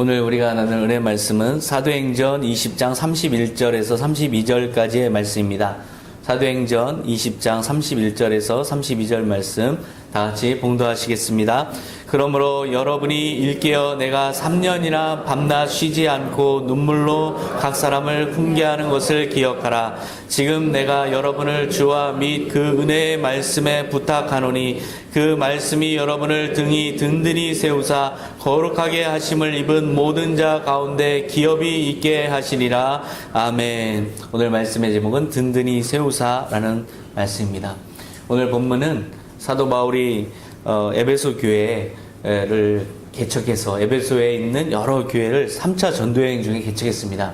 오늘 우리가 나눌 은혜 말씀은 사도행전 20장 31절에서 32절까지의 말씀입니다. 사도행전 20장 31절에서 32절 말씀 다 같이 봉독하시겠습니다. 그러므로 여러분이 일깨어 내가 3년이나 밤낮 쉬지 않고 눈물로 각 사람을 훈계하는 것을 기억하라. 지금 내가 여러분을 주와 및 그 은혜의 말씀에 부탁하노니 그 말씀이 여러분을 등이 든든히 세우사 거룩하게 하심을 입은 모든 자 가운데 기업이 있게 하시리라. 아멘. 오늘 말씀의 제목은 든든히 세우사라는 말씀입니다. 오늘 본문은 사도 바울이 에베소 교회를 개척해서 에베소에 있는 여러 교회를 3차 전도여행 중에 개척했습니다.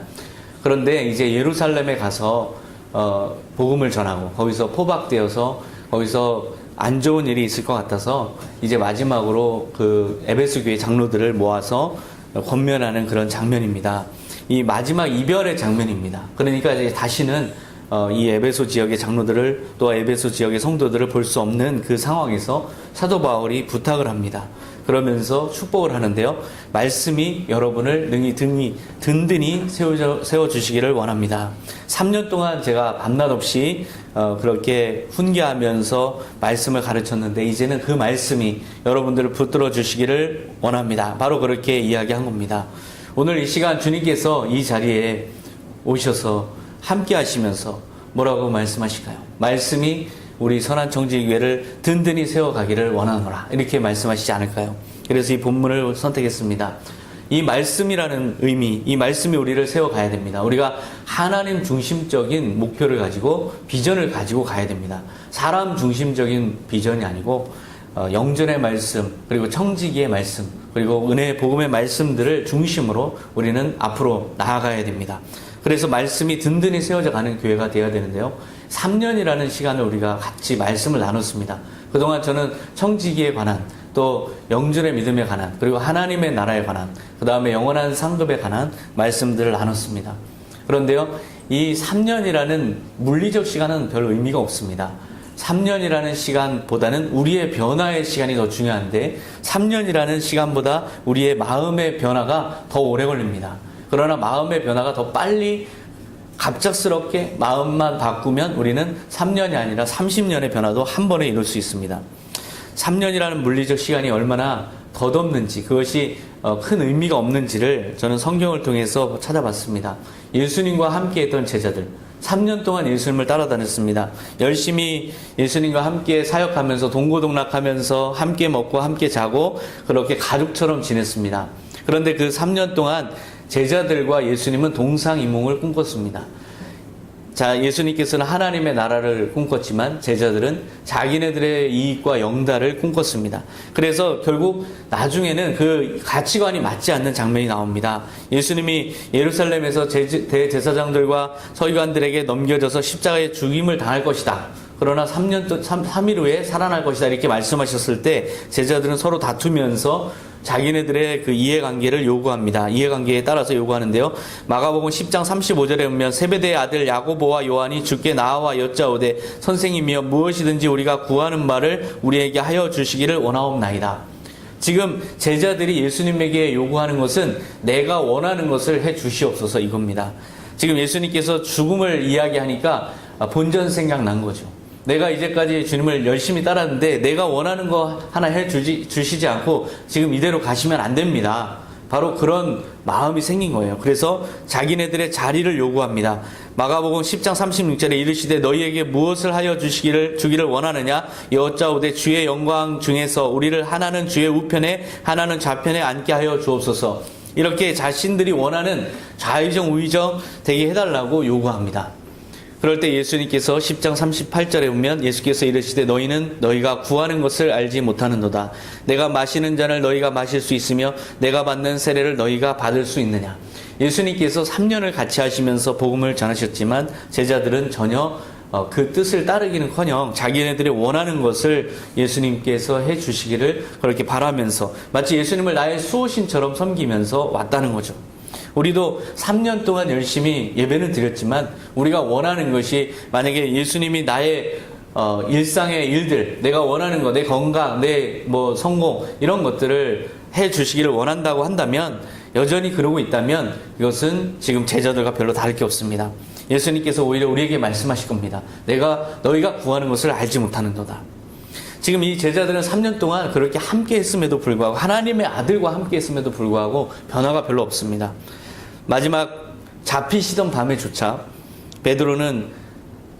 그런데 이제 예루살렘에 가서 복음을 전하고 거기서 포박되어서 거기서 안 좋은 일이 있을 것 같아서 이제 마지막으로 그 에베소 교회 장로들을 모아서 권면하는 그런 장면입니다. 이 마지막 이별의 장면입니다. 그러니까 이제 다시는 이 에베소 지역의 장로들을 또 에베소 지역의 성도들을 볼 수 없는 그 상황에서 사도 바울이 부탁을 합니다. 그러면서 축복을 하는데요. 말씀이 여러분을 든든히 세워주시기를 원합니다. 3년 동안 제가 밤낮 없이 그렇게 훈계하면서 말씀을 가르쳤는데 이제는 그 말씀이 여러분들을 붙들어 주시기를 원합니다. 바로 그렇게 이야기한 겁니다. 오늘 이 시간 주님께서 이 자리에 오셔서 함께 하시면서 뭐라고 말씀하실까요? 말씀이 우리 선한청지교회를 든든히 세워가기를 원하노라 이렇게 말씀하시지 않을까요? 그래서 이 본문을 선택했습니다. 이 말씀이라는 의미, 이 말씀이 우리를 세워가야 됩니다. 우리가 하나님 중심적인 목표를 가지고 비전을 가지고 가야 됩니다. 사람 중심적인 비전이 아니고 영전의 말씀, 그리고 청지기의 말씀, 그리고 은혜의 복음의 말씀들을 중심으로 우리는 앞으로 나아가야 됩니다. 그래서 말씀이 든든히 세워져 가는 교회가 되어야 되는데요. 3년이라는 시간을 우리가 같이 말씀을 나눴습니다. 그동안 저는 청지기에 관한, 또 영전의 믿음에 관한, 그리고 하나님의 나라에 관한, 그 다음에 영원한 상급에 관한 말씀들을 나눴습니다. 그런데요, 이 3년이라는 물리적 시간은 별 의미가 없습니다. 3년이라는 시간보다는 우리의 변화의 시간이 더 중요한데 3년이라는 시간보다 우리의 마음의 변화가 더 오래 걸립니다. 그러나 마음의 변화가 더 빨리 갑작스럽게 마음만 바꾸면 우리는 3년이 아니라 30년의 변화도 한 번에 이룰 수 있습니다. 3년이라는 물리적 시간이 얼마나 덧없는지, 그것이 큰 의미가 없는지를 저는 성경을 통해서 찾아봤습니다. 예수님과 함께 했던 제자들, 3년 동안 예수님을 따라다녔습니다. 열심히 예수님과 함께 사역하면서 동고동락하면서 함께 먹고 함께 자고 그렇게 가족처럼 지냈습니다. 그런데 그 3년 동안 제자들과 예수님은 동상이몽을 꿈꿨습니다. 자, 예수님께서는 하나님의 나라를 꿈꿨지만 제자들은 자기네들의 이익과 영달을 꿈꿨습니다. 그래서 결국 나중에는 그 가치관이 맞지 않는 장면이 나옵니다. 예수님이 예루살렘에서 대제사장들과 서기관들에게 넘겨져서 십자가에 죽임을 당할 것이다. 그러나 3일 후에 살아날 것이다 이렇게 말씀하셨을 때 제자들은 서로 다투면서 자기네들의 그 이해관계를 요구합니다. 이해관계에 따라서 요구하는데요. 마가복음 10장 35절에 보면 세베대의 아들 야고보와 요한이 주께 나와 여짜오되 선생님이여 무엇이든지 우리가 구하는 바를 우리에게 하여 주시기를 원하옵나이다. 지금 제자들이 예수님에게 요구하는 것은 내가 원하는 것을 해 주시옵소서 이겁니다. 지금 예수님께서 죽음을 이야기하니까 본전 생각난 거죠. 내가 이제까지 주님을 열심히 따랐는데 내가 원하는 거 하나 주시지 않고 지금 이대로 가시면 안 됩니다. 바로 그런 마음이 생긴 거예요. 그래서 자기네들의 자리를 요구합니다. 마가복음 10장 36절에 이르시되 너희에게 무엇을 하여 주기를 원하느냐 여짜오되 주의 영광 중에서 우리를 하나는 주의 우편에 하나는 좌편에 앉게 하여 주옵소서. 이렇게 자신들이 원하는 좌의정 우의정 되게 해달라고 요구합니다. 그럴 때 예수님께서 10장 38절에 보면 예수께서 이르시되 너희는 너희가 구하는 것을 알지 못하는도다. 내가 마시는 잔을 너희가 마실 수 있으며 내가 받는 세례를 너희가 받을 수 있느냐. 예수님께서 3년을 같이 하시면서 복음을 전하셨지만 제자들은 전혀 그 뜻을 따르기는커녕 자기네들이 원하는 것을 예수님께서 해주시기를 그렇게 바라면서 마치 예수님을 나의 수호신처럼 섬기면서 왔다는 거죠. 우리도 3년 동안 열심히 예배는 드렸지만 우리가 원하는 것이 만약에 예수님이 나의 일상의 일들, 내가 원하는 것, 내 건강, 내 성공 이런 것들을 해 주시기를 원한다고 한다면 여전히 그러고 있다면 이것은 지금 제자들과 별로 다를 게 없습니다. 예수님께서 오히려 우리에게 말씀하실 겁니다. 너희가 구하는 것을 알지 못하는도다. 지금 이 제자들은 3년 동안 그렇게 함께 했음에도 불구하고 하나님의 아들과 함께 했음에도 불구하고 변화가 별로 없습니다. 마지막 잡히시던 밤에조차 베드로는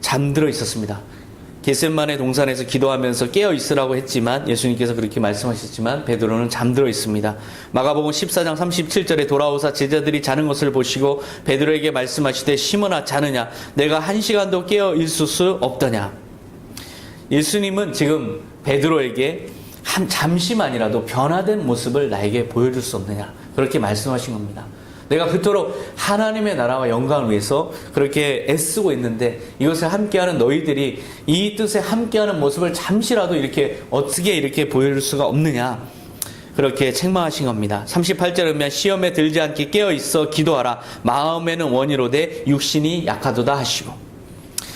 잠들어 있었습니다. 겟세마네 동산에서 기도하면서 깨어 있으라고 했지만 예수님께서 그렇게 말씀하셨지만 베드로는 잠들어 있습니다. 마가복음 14장 37절에 돌아오사 제자들이 자는 것을 보시고 베드로에게 말씀하시되 시몬아 자느냐 내가 1시간도 깨어 있을 수 없더냐. 예수님은 지금 베드로에게 잠시만이라도 변화된 모습을 나에게 보여줄 수 없느냐 그렇게 말씀하신 겁니다. 내가 그토록 하나님의 나라와 영광을 위해서 그렇게 애쓰고 있는데 이것을 함께하는 너희들이 이 뜻에 함께하는 모습을 잠시라도 어떻게 이렇게 보여줄 수가 없느냐 그렇게 책망하신 겁니다. 38절에 보면 시험에 들지 않게 깨어있어 기도하라. 마음에는 원이로되 육신이 약하도다 하시고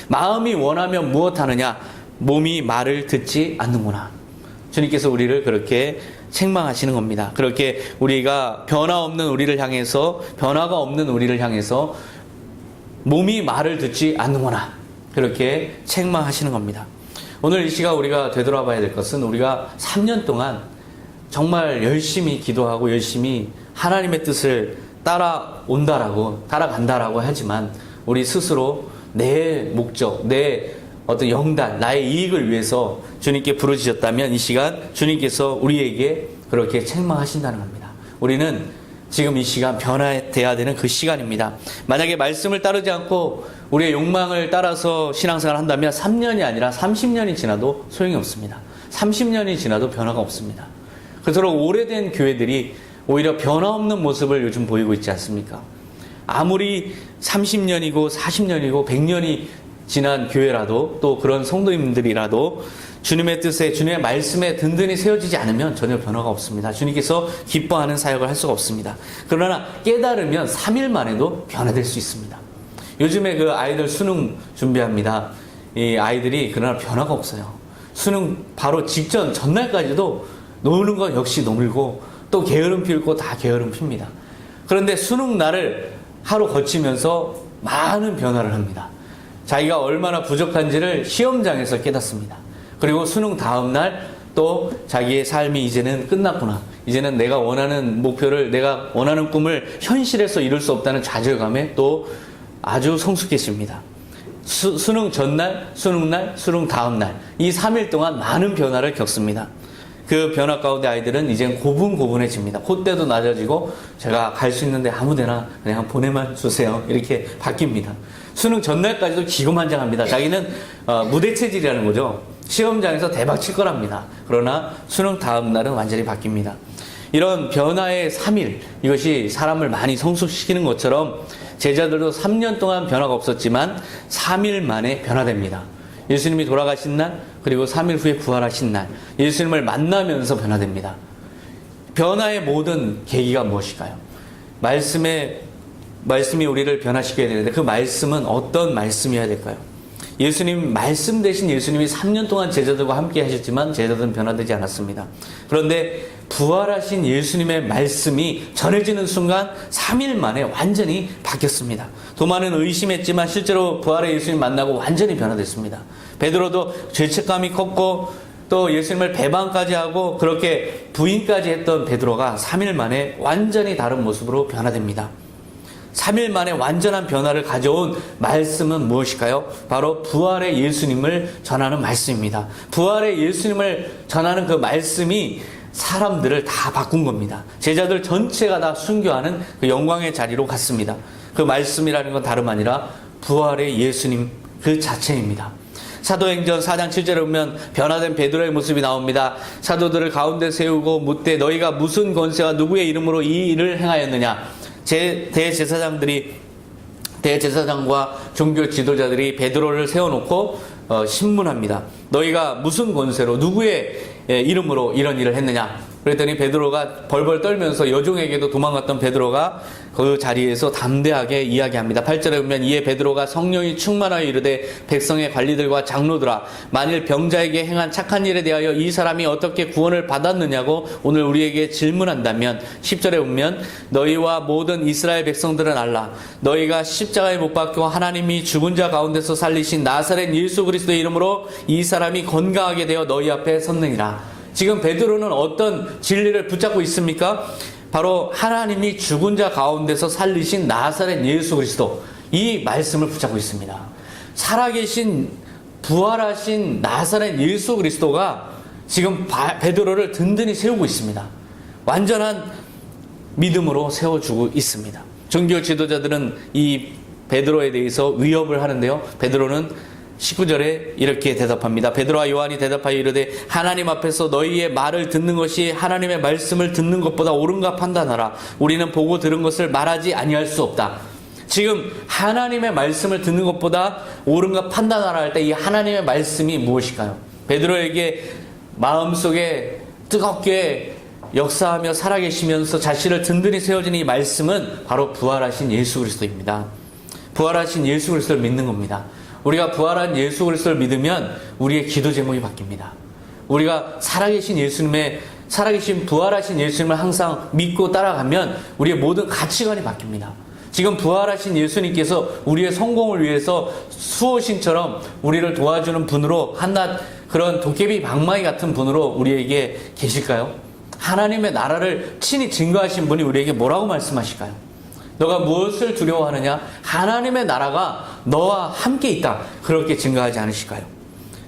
마음이 원하면 무엇하느냐 몸이 말을 듣지 않는구나. 주님께서 우리를 그렇게 책망하시는 겁니다. 그렇게 우리가 변화 없는 우리를 향해서 변화가 없는 우리를 향해서 몸이 말을 듣지 않는구나 그렇게 책망하시는 겁니다. 오늘 이 시간 우리가 되돌아봐야 될 것은 우리가 3년 동안 정말 열심히 기도하고 열심히 하나님의 뜻을 따라간다라고 하지만 우리 스스로 내 목적, 내 어떤 영단, 나의 이익을 위해서 주님께 부르짖었다면 이 시간 주님께서 우리에게 그렇게 책망하신다는 겁니다. 우리는 지금 이 시간 변화돼야 되는 그 시간입니다. 만약에 말씀을 따르지 않고 우리의 욕망을 따라서 신앙생활을 한다면 3년이 아니라 30년이 지나도 소용이 없습니다. 30년이 지나도 변화가 없습니다. 그토록 오래된 교회들이 오히려 변화 없는 모습을 요즘 보이고 있지 않습니까? 아무리 30년이고 40년이고 100년이 지난 교회라도 또 그런 성도님들이라도 주님의 뜻에 주님의 말씀에 든든히 세워지지 않으면 전혀 변화가 없습니다. 주님께서 기뻐하는 사역을 할 수가 없습니다. 그러나 깨달으면 3일 만에도 변화될 수 있습니다. 요즘에 그 아이들 수능 준비합니다. 이 아이들이 그러나 변화가 없어요. 수능 바로 직전 전날까지도 노는 건 역시 놀고 또 게으름 피울 거 다 게으름 핍니다. 그런데 수능 날을 하루 거치면서 많은 변화를 합니다. 자기가 얼마나 부족한지를 시험장에서 깨닫습니다. 그리고 수능 다음 날 또 자기의 삶이 이제는 끝났구나. 이제는 내가 원하는 목표를, 내가 원하는 꿈을 현실에서 이룰 수 없다는 좌절감에 또 아주 성숙해집니다. 수능 전날, 수능 날, 수능 다음 날 이 3일 동안 많은 변화를 겪습니다. 그 변화 가운데 아이들은 이젠 고분고분해집니다. 콧대도 낮아지고 제가 갈 수 있는데 아무데나 그냥 보내만 주세요. 이렇게 바뀝니다. 수능 전날까지도 기고만장합니다. 자기는 무대 체질이라는 거죠. 시험장에서 대박 칠 거랍니다. 그러나 수능 다음 날은 완전히 바뀝니다. 이런 변화의 3일 이것이 사람을 많이 성숙시키는 것처럼 제자들도 3년 동안 변화가 없었지만 3일 만에 변화됩니다. 예수님이 돌아가신 날 그리고 3일 후에 부활하신 날 예수님을 만나면서 변화됩니다. 변화의 모든 계기가 무엇일까요? 말씀이 우리를 변화시켜야 되는데 그 말씀은 어떤 말씀이어야 될까요? 예수님 말씀 대신 예수님이 3년 동안 제자들과 함께 하셨지만 제자들은 변화되지 않았습니다. 그런데 부활하신 예수님의 말씀이 전해지는 순간 3일 만에 완전히 바뀌었습니다. 도마는 의심했지만 실제로 부활의 예수님 만나고 완전히 변화됐습니다. 베드로도 죄책감이 컸고 또 예수님을 배반까지 하고 그렇게 부인까지 했던 베드로가 3일 만에 완전히 다른 모습으로 변화됩니다. 3일 만에 완전한 변화를 가져온 말씀은 무엇일까요? 바로 부활의 예수님을 전하는 말씀입니다. 부활의 예수님을 전하는 그 말씀이 사람들을 다 바꾼 겁니다. 제자들 전체가 다 순교하는 그 영광의 자리로 갔습니다. 그 말씀이라는 건 다름 아니라 부활의 예수님 그 자체입니다. 사도행전 4장 7절에 보면 변화된 베드로의 모습이 나옵니다. 사도들을 가운데 세우고 묻되 너희가 무슨 권세와 누구의 이름으로 이 일을 행하였느냐. 대제사장과 종교 지도자들이 베드로를 세워놓고 신문합니다. 너희가 무슨 권세로 누구의 이름으로 이런 일을 했느냐. 그랬더니 베드로가 벌벌 떨면서 여종에게도 도망갔던 베드로가 그 자리에서 담대하게 이야기합니다. 8절에 보면 이에 베드로가 성령이 충만하여 이르되 백성의 관리들과 장로들아 만일 병자에게 행한 착한 일에 대하여 이 사람이 어떻게 구원을 받았느냐고 오늘 우리에게 질문한다면 10절에 보면 너희와 모든 이스라엘 백성들은 알라 너희가 십자가에 못 박혀 하나님이 죽은 자 가운데서 살리신 나사렛 예수 그리스도의 이름으로 이 사람이 건강하게 되어 너희 앞에 섰느니라. 지금 베드로는 어떤 진리를 붙잡고 있습니까? 바로 하나님이 죽은 자 가운데서 살리신 나사렛 예수 그리스도 이 말씀을 붙잡고 있습니다. 살아계신 부활하신 나사렛 예수 그리스도가 지금 베드로를 든든히 세우고 있습니다. 완전한 믿음으로 세워주고 있습니다. 종교 지도자들은 이 베드로에 대해서 위협을 하는데요. 베드로는 19절에 이렇게 대답합니다. 베드로와 요한이 대답하여 이르되 하나님 앞에서 너희의 말을 듣는 것이 하나님의 말씀을 듣는 것보다 옳은가 판단하라. 우리는 보고 들은 것을 말하지 아니할 수 없다. 지금 하나님의 말씀을 듣는 것보다 옳은가 판단하라 할 때 이 하나님의 말씀이 무엇일까요? 베드로에게 마음속에 뜨겁게 역사하며 살아계시면서 자신을 든든히 세워지는 이 말씀은 바로 부활하신 예수 그리스도입니다. 부활하신 예수 그리스도를 믿는 겁니다. 우리가 부활한 예수 그리스도를 믿으면 우리의 기도 제목이 바뀝니다. 우리가 살아계신 부활하신 예수님을 항상 믿고 따라가면 우리의 모든 가치관이 바뀝니다. 지금 부활하신 예수님께서 우리의 성공을 위해서 수호신처럼 우리를 도와주는 분으로 한낱 그런 도깨비 방망이 같은 분으로 우리에게 계실까요? 하나님의 나라를 친히 증거하신 분이 우리에게 뭐라고 말씀하실까요? 너가 무엇을 두려워하느냐? 하나님의 나라가 너와 함께 있다. 그렇게 증거하지 않으실까요?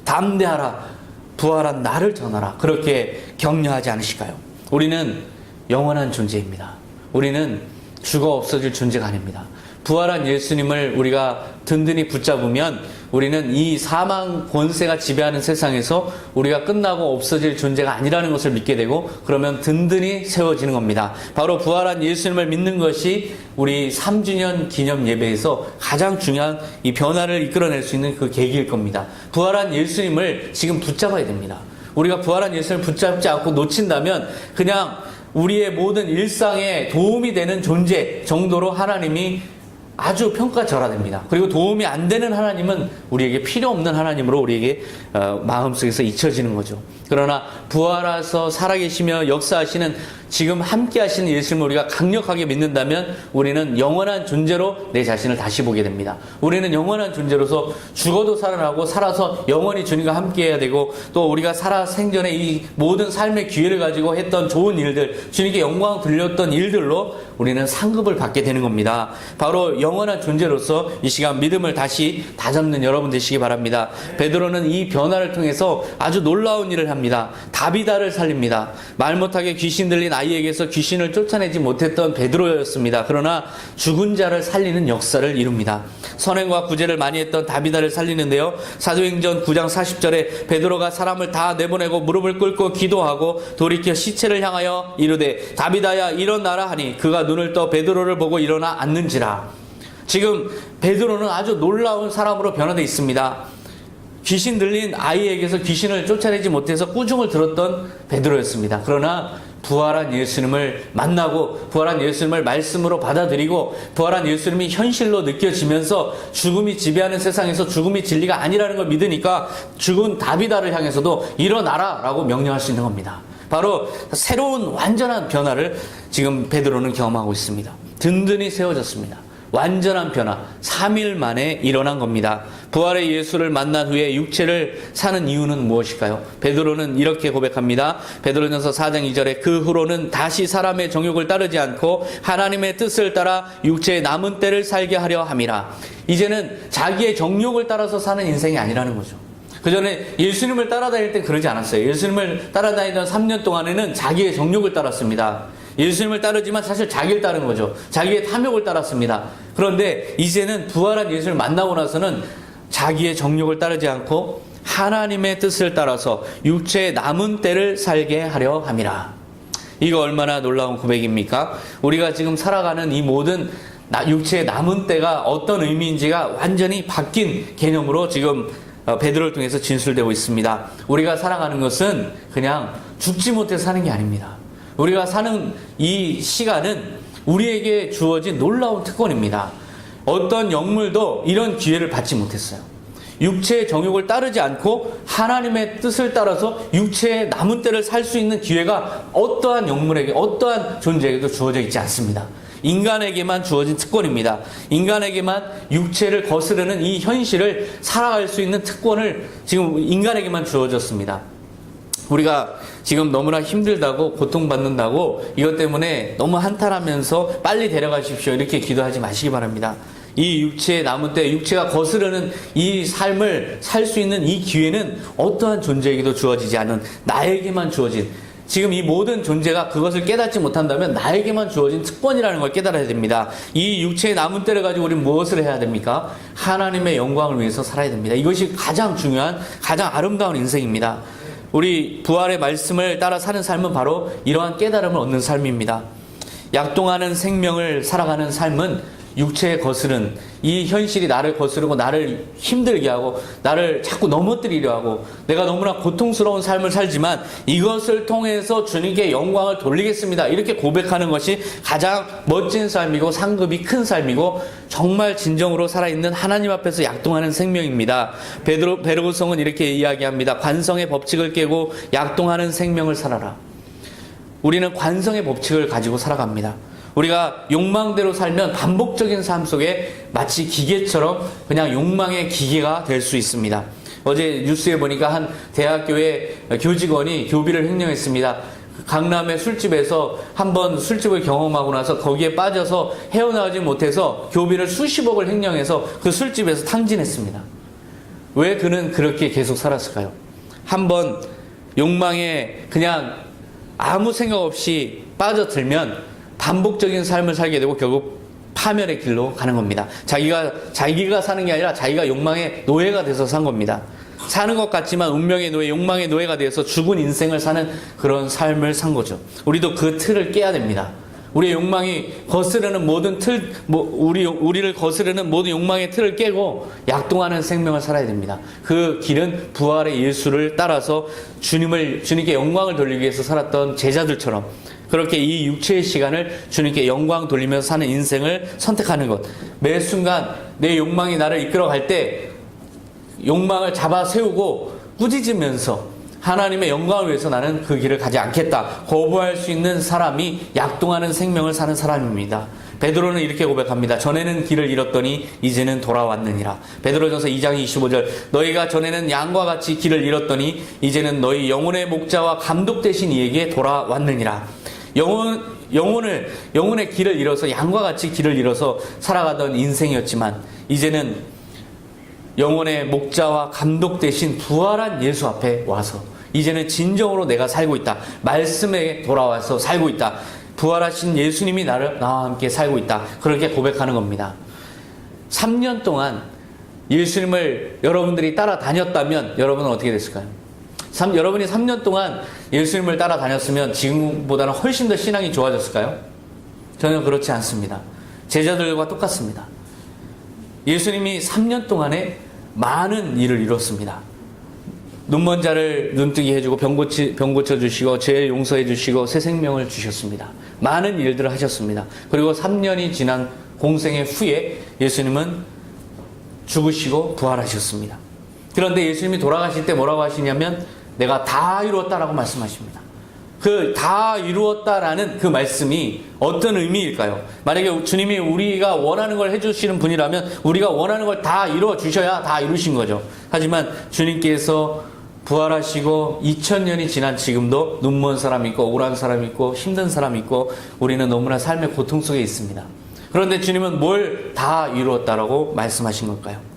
담대하라. 부활한 나를 전하라. 그렇게 격려하지 않으실까요? 우리는 영원한 존재입니다. 우리는 죽어 없어질 존재가 아닙니다. 부활한 예수님을 우리가 든든히 붙잡으면 우리는 이 사망 권세가 지배하는 세상에서 우리가 끝나고 없어질 존재가 아니라는 것을 믿게 되고 그러면 든든히 세워지는 겁니다. 바로 부활한 예수님을 믿는 것이 우리 3주년 기념 예배에서 가장 중요한 이 변화를 이끌어낼 수 있는 그 계기일 겁니다. 부활한 예수님을 지금 붙잡아야 됩니다. 우리가 부활한 예수님을 붙잡지 않고 놓친다면 그냥 우리의 모든 일상에 도움이 되는 존재 정도로 하나님이 아주 평가절하됩니다. 그리고 도움이 안 되는 하나님은 우리에게 필요 없는 하나님으로 우리에게 마음속에서 잊혀지는 거죠. 그러나 부활하셔서 살아계시며 역사하시는 지금 함께 하시는 예수님을 우리가 강력하게 믿는다면 우리는 영원한 존재로 내 자신을 다시 보게 됩니다. 우리는 영원한 존재로서 죽어도 살아나고 살아서 영원히 주님과 함께 해야 되고 또 우리가 살아 생전에 이 모든 삶의 기회를 가지고 했던 좋은 일들, 주님께 영광 돌렸던 일들로 우리는 상급을 받게 되는 겁니다. 바로 영원한 존재로서 이 시간 믿음을 다시 다잡는 여러분 되시기 바랍니다. 베드로는 이 변화를 통해서 아주 놀라운 일을 합니다. 다비다를 살립니다. 말 못하게 귀신 들린 아이에게서 귀신을 쫓아내지 못했던 베드로였습니다. 그러나 죽은 자를 살리는 역사를 이룹니다. 선행과 구제를 많이 했던 다비다를 살리는데요. 사도행전 9장 40절에 베드로가 사람을 다 내보내고 무릎을 꿇고 기도하고 돌이켜 시체를 향하여 이르되 다비다야 일어나라 하니 그가 눈을 떠 베드로를 보고 일어나 앉는지라. 지금 베드로는 아주 놀라운 사람으로 변화되어 있습니다. 귀신 들린 아이에게서 귀신을 쫓아내지 못해서 꾸중을 들었던 베드로였습니다. 그러나 부활한 예수님을 만나고 부활한 예수님을 말씀으로 받아들이고 부활한 예수님이 현실로 느껴지면서 죽음이 지배하는 세상에서 죽음이 진리가 아니라는 걸 믿으니까 죽은 다비다를 향해서도 일어나라 라고 명령할 수 있는 겁니다. 바로 새로운 완전한 변화를 지금 베드로는 경험하고 있습니다. 든든히 세워졌습니다. 완전한 변화, 3일 만에 일어난 겁니다. 부활의 예수를 만난 후에 육체를 사는 이유는 무엇일까요? 베드로는 이렇게 고백합니다. 베드로전서 4장 2절에 그 후로는 다시 사람의 정욕을 따르지 않고 하나님의 뜻을 따라 육체의 남은 때를 살게 하려 함이라. 이제는 자기의 정욕을 따라서 사는 인생이 아니라는 거죠. 그 전에 예수님을 따라다닐 때 그러지 않았어요. 예수님을 따라다니던 3년 동안에는 자기의 정욕을 따랐습니다. 예수님을 따르지만 사실 자기를 따른 거죠. 자기의 탐욕을 따랐습니다. 그런데 이제는 부활한 예수를 만나고 나서는 자기의 정욕을 따르지 않고 하나님의 뜻을 따라서 육체의 남은 때를 살게 하려 함이라. 이거 얼마나 놀라운 고백입니까? 우리가 지금 살아가는 이 모든 육체의 남은 때가 어떤 의미인지가 완전히 바뀐 개념으로 지금 베드로를 통해서 진술되고 있습니다. 우리가 살아가는 것은 그냥 죽지 못해 사는 게 아닙니다. 우리가 사는 이 시간은 우리에게 주어진 놀라운 특권입니다. 어떤 영물도 이런 기회를 받지 못했어요. 육체의 정욕을 따르지 않고 하나님의 뜻을 따라서 육체의 남은 때를 살 수 있는 기회가 어떠한 영물에게, 어떠한 존재에게도 주어져 있지 않습니다. 인간에게만 주어진 특권입니다. 인간에게만 육체를 거스르는 이 현실을 살아갈 수 있는 특권을 지금 인간에게만 주어졌습니다. 우리가 지금 너무나 힘들다고, 고통받는다고, 이것 때문에 너무 한탄하면서 빨리 데려가십시오, 이렇게 기도하지 마시기 바랍니다. 이 육체의 남은 때, 육체가 거스르는 이 삶을 살 수 있는 이 기회는 어떠한 존재에게도 주어지지 않은, 나에게만 주어진, 지금 이 모든 존재가 그것을 깨닫지 못한다면 나에게만 주어진 특권이라는 걸 깨달아야 됩니다. 이 육체의 남은 때를 가지고 우리는 무엇을 해야 됩니까? 하나님의 영광을 위해서 살아야 됩니다. 이것이 가장 중요한, 가장 아름다운 인생입니다. 우리 부활의 말씀을 따라 사는 삶은 바로 이러한 깨달음을 얻는 삶입니다. 약동하는 생명을 살아가는 삶은 육체에 거스른 이 현실이 나를 거스르고 나를 힘들게 하고 나를 자꾸 넘어뜨리려 하고 내가 너무나 고통스러운 삶을 살지만 이것을 통해서 주님께 영광을 돌리겠습니다, 이렇게 고백하는 것이 가장 멋진 삶이고 상급이 큰 삶이고 정말 진정으로 살아있는 하나님 앞에서 약동하는 생명입니다. 베드로성은 이렇게 이야기합니다. 관성의 법칙을 깨고 약동하는 생명을 살아라. 우리는 관성의 법칙을 가지고 살아갑니다. 우리가 욕망대로 살면 반복적인 삶 속에 마치 기계처럼 그냥 욕망의 기계가 될 수 있습니다. 어제 뉴스에 보니까 한 대학교의 교직원이 교비를 횡령했습니다. 강남의 술집에서 한번 술집을 경험하고 나서 거기에 빠져서 헤어나오지 못해서 교비를 수십억을 횡령해서 그 술집에서 탕진했습니다. 왜 그는 그렇게 계속 살았을까요? 한번 욕망에 그냥 아무 생각 없이 빠져들면 반복적인 삶을 살게 되고 결국 파멸의 길로 가는 겁니다. 자기가 사는 게 아니라 자기가 욕망의 노예가 돼서 산 겁니다. 사는 것 같지만 운명의 노예, 욕망의 노예가 되어서 죽은 인생을 사는 그런 삶을 산 거죠. 우리도 그 틀을 깨야 됩니다. 우리의 욕망이 거스르는 모든 우리를 거스르는 모든 욕망의 틀을 깨고 약동하는 생명을 살아야 됩니다. 그 길은 부활의 예수를 따라서 주님께 영광을 돌리기 위해서 살았던 제자들처럼 그렇게 이 육체의 시간을 주님께 영광 돌리면서 사는 인생을 선택하는 것. 매 순간 내 욕망이 나를 이끌어갈 때 욕망을 잡아 세우고 꾸짖으면서 하나님의 영광을 위해서 나는 그 길을 가지 않겠다, 거부할 수 있는 사람이 약동하는 생명을 사는 사람입니다. 베드로는 이렇게 고백합니다. 전에는 길을 잃었더니 이제는 돌아왔느니라. 베드로전서 2장 25절 너희가 전에는 양과 같이 길을 잃었더니 이제는 너희 영혼의 목자와 감독 되신 이에게 돌아왔느니라. 영혼의 길을 잃어서 양과 같이 길을 잃어서 살아가던 인생이었지만 이제는 영혼의 목자와 감독 되신 부활한 예수 앞에 와서 이제는 진정으로 내가 살고 있다. 말씀에 돌아와서 살고 있다. 부활하신 예수님이 나와 함께 살고 있다. 그렇게 고백하는 겁니다. 3년 동안 예수님을 여러분들이 따라다녔다면 여러분은 어떻게 됐을까요? 여러분이 3년 동안 예수님을 따라다녔으면 지금보다는 훨씬 더 신앙이 좋아졌을까요? 전혀 그렇지 않습니다. 제자들과 똑같습니다. 예수님이 3년 동안에 많은 일을 이뤘습니다. 눈먼 자를 눈뜨게 해주고 병 고쳐주시고 죄 용서해 주시고 새 생명을 주셨습니다. 많은 일들을 하셨습니다. 그리고 3년이 지난 공생의 후에 예수님은 죽으시고 부활하셨습니다. 그런데 예수님이 돌아가실 때 뭐라고 하시냐면 내가 다 이루었다라고 말씀하십니다. 그 다 이루었다라는 그 말씀이 어떤 의미일까요? 만약에 주님이 우리가 원하는 걸 해주시는 분이라면 우리가 원하는 걸 다 이루어 주셔야 다 이루신 거죠. 하지만 주님께서 부활하시고 2000년이 지난 지금도 눈먼 사람 있고 억울한 사람 있고 힘든 사람 있고 우리는 너무나 삶의 고통 속에 있습니다. 그런데 주님은 뭘 다 이루었다라고 말씀하신 걸까요?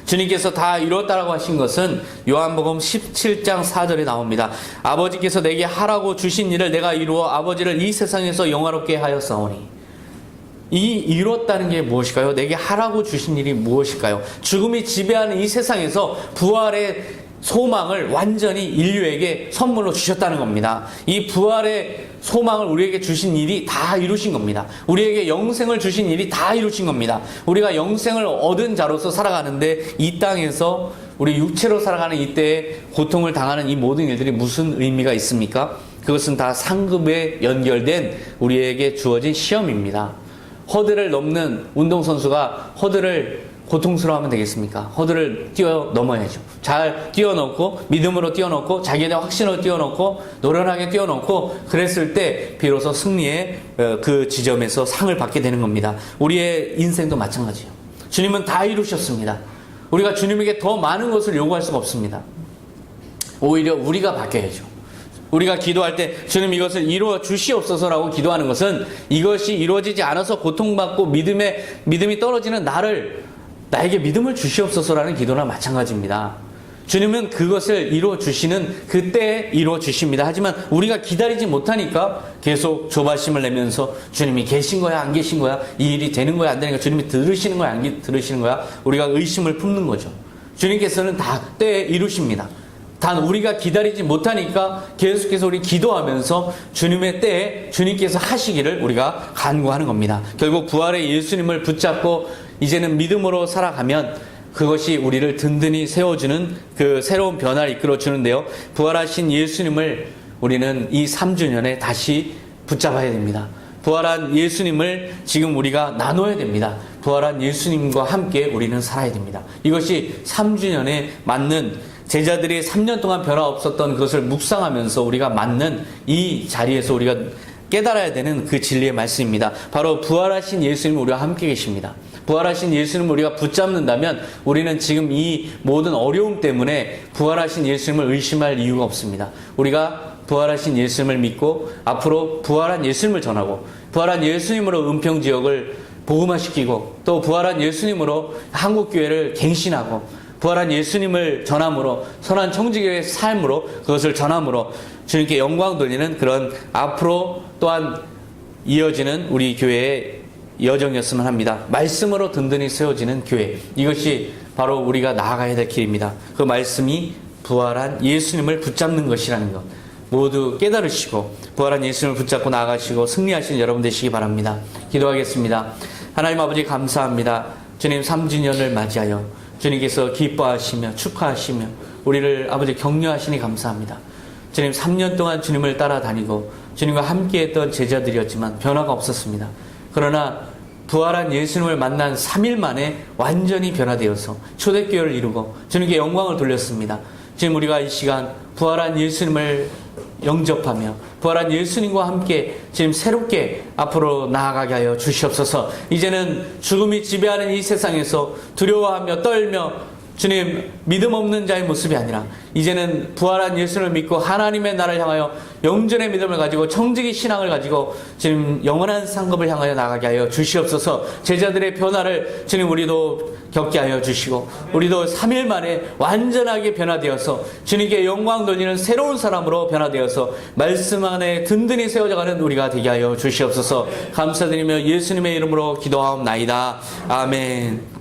주님께서 다 이뤘다라고 하신 것은 요한복음 17장 4절에 나옵니다. 아버지께서 내게 하라고 주신 일을 내가 이루어 아버지를 이 세상에서 영화롭게 하였사오니. 이 이뤘다는 게 무엇일까요? 내게 하라고 주신 일이 무엇일까요? 죽음이 지배하는 이 세상에서 부활의 소망을 완전히 인류에게 선물로 주셨다는 겁니다. 이 부활의 소망을 우리에게 주신 일이 다 이루신 겁니다. 우리에게 영생을 주신 일이 다 이루신 겁니다. 우리가 영생을 얻은 자로서 살아가는데 이 땅에서 우리 육체로 살아가는 이때에 고통을 당하는 이 모든 일들이 무슨 의미가 있습니까? 그것은 다 상급에 연결된 우리에게 주어진 시험입니다. 허들을 넘는 운동선수가 허들을 고통스러워하면 되겠습니까? 허들을 뛰어넘어야죠. 잘 뛰어넘고 믿음으로 뛰어넘고 자기에 대한 확신으로 뛰어넘고 노련하게 뛰어넘고 그랬을 때 비로소 승리의 그 지점에서 상을 받게 되는 겁니다. 우리의 인생도 마찬가지예요. 주님은 다 이루셨습니다. 우리가 주님에게 더 많은 것을 요구할 수가 없습니다. 오히려 우리가 바뀌어야죠. 우리가 기도할 때 주님 이것을 이루어 주시옵소서라고 기도하는 것은 이것이 이루어지지 않아서 고통받고 믿음이 떨어지는 나에게 믿음을 주시옵소서라는 기도나 마찬가지입니다. 주님은 그것을 이루어 주시는 그때에 이루어 주십니다. 하지만 우리가 기다리지 못하니까 계속 조바심을 내면서 주님이 계신 거야 안 계신 거야, 이 일이 되는 거야 안 되는 거야, 주님이 들으시는 거야 안 들으시는 거야, 우리가 의심을 품는 거죠. 주님께서는 다 때에 이루십니다. 단 우리가 기다리지 못하니까 계속해서 우리 기도하면서 주님의 때에 주님께서 하시기를 우리가 간구하는 겁니다. 결국 부활의 예수님을 붙잡고 이제는 믿음으로 살아가면 그것이 우리를 든든히 세워주는 그 새로운 변화를 이끌어주는데요. 부활하신 예수님을 우리는 이 3주년에 다시 붙잡아야 됩니다. 부활한 예수님을 지금 우리가 나눠야 됩니다. 부활한 예수님과 함께 우리는 살아야 됩니다. 이것이 3주년에 맞는 제자들이 3년 동안 변화 없었던 그것을 묵상하면서 우리가 맞는 이 자리에서 우리가 깨달아야 되는 그 진리의 말씀입니다. 바로 부활하신 예수님 우리와 함께 계십니다. 부활하신 예수님을 우리가 붙잡는다면 우리는 지금 이 모든 어려움 때문에 부활하신 예수님을 의심할 이유가 없습니다. 우리가 부활하신 예수님을 믿고 앞으로 부활한 예수님을 전하고 부활한 예수님으로 은평지역을 복음화시키고 또 부활한 예수님으로 한국교회를 갱신하고 부활한 예수님을 전함으로 선한 청지교회의 삶으로 그것을 전함으로 주님께 영광 돌리는 그런 앞으로 또한 이어지는 우리 교회의 여정이었으면 합니다. 말씀으로 든든히 세워지는 교회, 이것이 바로 우리가 나아가야 될 길입니다. 그 말씀이 부활한 예수님을 붙잡는 것이라는 것 모두 깨달으시고 부활한 예수님을 붙잡고 나아가시고 승리하시는 여러분 되시기 바랍니다. 기도하겠습니다. 하나님 아버지 감사합니다. 주님 3주년을 맞이하여 주님께서 기뻐하시며 축하하시며 우리를 아버지 격려하시니 감사합니다. 주님 3년 동안 주님을 따라다니고 주님과 함께했던 제자들이었지만 변화가 없었습니다. 그러나 부활한 예수님을 만난 3일 만에 완전히 변화되어서 초대교회를 이루고 주님께 영광을 돌렸습니다. 지금 우리가 이 시간 부활한 예수님을 영접하며 부활한 예수님과 함께 지금 새롭게 앞으로 나아가게 하여 주시옵소서. 이제는 죽음이 지배하는 이 세상에서 두려워하며 떨며 주님 믿음 없는 자의 모습이 아니라 이제는 부활한 예수를 믿고 하나님의 나라를 향하여 영전의 믿음을 가지고 청지기 신앙을 가지고 주님 영원한 상급을 향하여 나가게 하여 주시옵소서. 제자들의 변화를 주님 우리도 겪게 하여 주시고 우리도 3일 만에 완전하게 변화되어서 주님께 영광 돌리는 새로운 사람으로 변화되어서 말씀 안에 든든히 세워져가는 우리가 되게 하여 주시옵소서. 감사드리며 예수님의 이름으로 기도하옵나이다. 아멘.